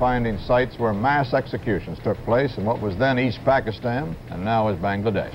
Finding sites where mass executions took place in what was then East Pakistan and now is Bangladesh.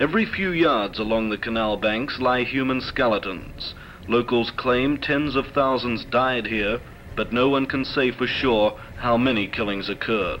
Every few yards along the canal banks lie human skeletons. Locals claim tens of thousands died here, but no one can say for sure how many killings occurred.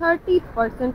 30%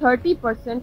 30%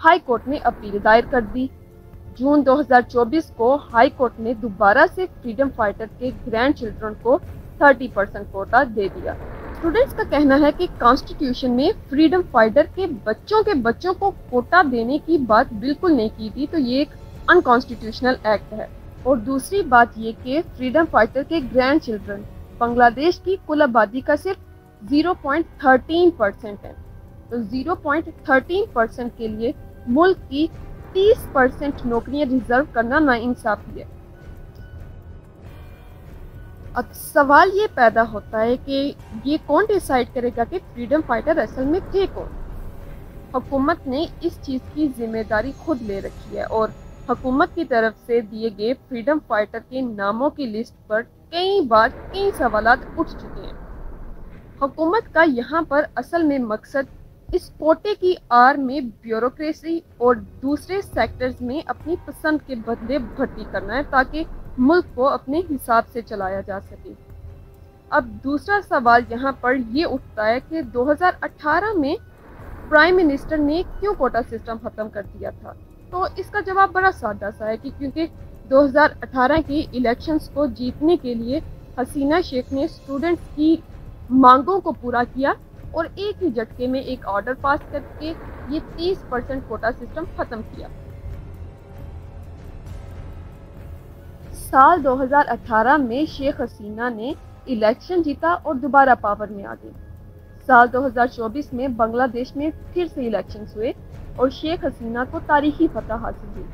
high court میں appeal دائر کر دی۔ جون 2024 کو high court نے دوبارہ سے freedom fighter کے grand children کو 30% quota دے دیا۔ اسٹوڈنٹس کا کہنا ہے کہ کانسٹیٹیوشن میں فریڈم فائٹر کے بچوں کو کوٹا دینے کی بات بالکل نہیں کی تھی، تو یہ ایک انکانسٹیٹیوشنل ایکٹ ہے۔ اور دوسری بات یہ کہ فریڈم فائٹر کے گرینڈ چلڈرن بنگلہ دیش کی کل آبادی کا صرف 0.13% ہے، تو 0.13% کے لیے ملک کی 30% نوکریاں ریزرو کرنا ناانصافی ہے۔ اب سوال یہ پیدا ہوتا ہے کہ یہ کون ڈیسائیڈ کرے گا کہ فریڈم فائٹر اصل میں تھے کون؟ حکومت نے اس چیز کی ذمہ داری خود لے رکھی ہے، اور حکومت کی طرف سے دیے گئے فریڈم فائٹر کے ناموں کی لسٹ پر کئی بار کئی سوالات اٹھ چکے ہیں۔ حکومت کا یہاں پر اصل میں مقصد اس کوٹے کی آڑ میں بیوروکریسی اور دوسرے سیکٹرز میں اپنی پسند کے بدلے بھرتی کرنا ہے تاکہ ملک کو اپنے حساب سے چلایا جا سکے۔ اب دوسرا سوال یہاں پر یہ اٹھتا ہے کہ 2018 میں پرائم منسٹر نے کیوں کوٹا سسٹم ختم کر دیا تھا؟ تو اس کا جواب بڑا سادہ سا ہے کہ کیونکہ 2018 کی الیکشنز کو جیتنے کے لیے حسینہ شیخ نے اسٹوڈنٹس کی مانگوں کو پورا کیا اور ایک ہی جھٹکے میں ایک آرڈر پاس کر کے یہ 30% کوٹا سسٹم ختم کیا۔ سال 2018 میں شیخ حسینہ نے الیکشن جیتا اور دوبارہ پاور میں آ گئی۔ سال 2024 میں بنگلہ دیش میں پھر سے الیکشنز ہوئے اور شیخ حسینہ کو تاریخی فتح حاصل ہوئی۔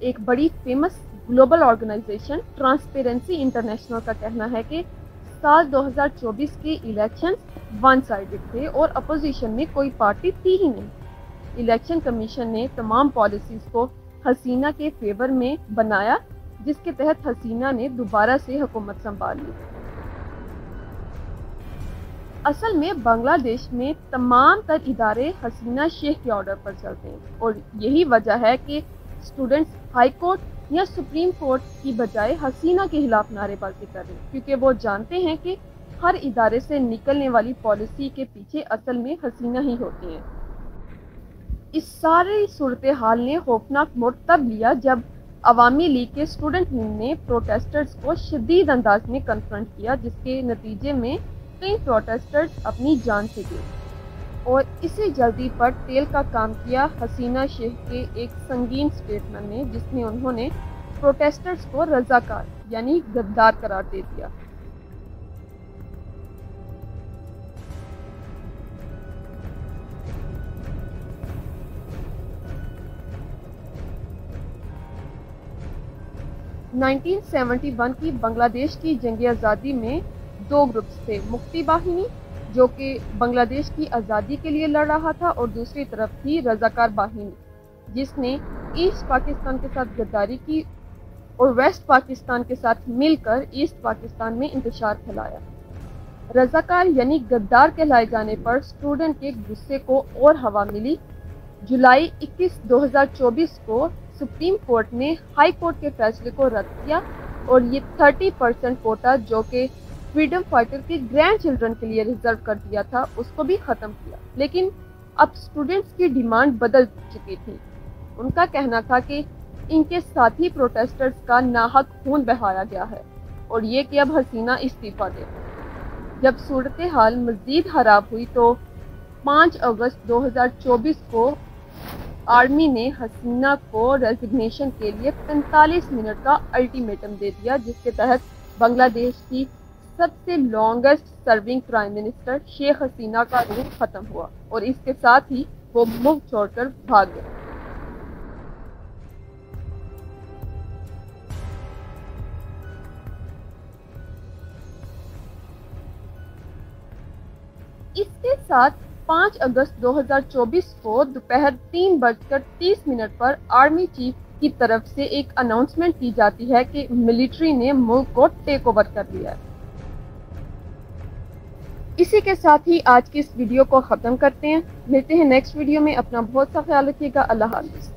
ایک بڑی famous global organisation Transparency International کا کہنا ہے کہ سال 2024 کے الیکشنز ون سائیڈڈ تھے اور اپوزیشن میں کوئی پارٹی تھی ہی نہیں۔ الیکشن کمیشن نے تمام پالیسیز کو حسینہ کے فیور میں بنایا، جس کے تحت حسینہ نے دوبارہ سے حکومت سنبھال لی۔ اصل میں بنگلہ دیش میں تمام تر ادارے حسینہ شیخ کے آرڈر پر چلتے ہیں، اور یہی وجہ ہے کہ اسٹوڈنٹس ہائی کورٹ یا سپریم کورٹ کی بجائے حسینہ کے خلاف نعرے بازی کر رہے ہیں، کیونکہ وہ جانتے ہیں کہ ہر ادارے سے نکلنے والی پالیسی کے پیچھے اصل میں حسینہ ہی ہوتی ہیں۔ اس ساری صورتحال نے خوفناک موڑ تب لیا جب عوامی لیگ کے اسٹوڈنٹ نے پروٹیسٹرز کو شدید انداز میں کنفرنٹ کیا، جس کے نتیجے میں کئی پروٹیسٹرز اپنی جان سے گئے، اور اسی جلدی پر تیل کا کام کیا حسینہ شیخ کے ایک سنگین سٹیٹمنٹ نے، جس میں انہوں نے پروٹیسٹرز کو رضاکار یعنی غدار قرار دے دیا۔ نائنٹین 71 کی بنگلہ دیش کی جنگ آزادی میں دو گروپس تھے، مکتی باہنی جو کہ بنگلہ دیش کی آزادی کے لیے لڑ رہا تھا، اور دوسری طرف تھی رضاکار باہنی جس نے ایسٹ پاکستان کے ساتھ غداری کی اور ویسٹ پاکستان کے ساتھ مل کر ایسٹ پاکستان میں انتشار پھیلایا۔ رضاکار یعنی غدار کہلائے جانے پر اسٹوڈنٹ کے غصے کو اور ہوا ملی۔ جولائی 21، 2024 کو سپریم کورٹ نے ہائی کورٹ کے فیصلے کو رد کیا اور یہ 30% کوٹا جو کہ فریڈم فائٹر کے گرینڈ چلڈرن کے لیے ریزرو کر دیا تھا اس کو بھی ختم کیا۔ لیکن اب اسٹوڈنٹس کی ڈیمانڈ بدل چکی تھی۔ ان کا کہنا تھا کہ ان کے ساتھی پروٹیسٹرز کا ناحق خون بہایا گیا ہے اور یہ کہ اب حسینہ استعفیٰ دے۔ جب صورتحال مزید خراب ہوئی تو 5 اگست 2024 کو آرمی نے حسینہ کو ریزگنیشن کے لیے 45 منٹ کا الٹیمیٹم دے دیا، جس کے تحت بنگلہ دیش کی سب سے longest serving prime minister Sheikh Hasina کا رول ختم ہوا اور اس کے ساتھ ہی وہ ملک چھوڑ کر بھاگ گئے۔ اس کے ساتھ 5 اگست 2024 کو دوپہر 3:30 پر آرمی چیف کی طرف سے ایک اناؤنسمنٹ کی جاتی ہے کہ ملٹری نے ملک کو ٹیک اوور کر لیا ہے۔ اسی کے ساتھ ہی آج کی اس ویڈیو کو ختم کرتے ہیں۔ ملتے ہیں نیکسٹ ویڈیو میں، اپنا بہت سا خیال رکھیے گا۔ اللہ حافظ۔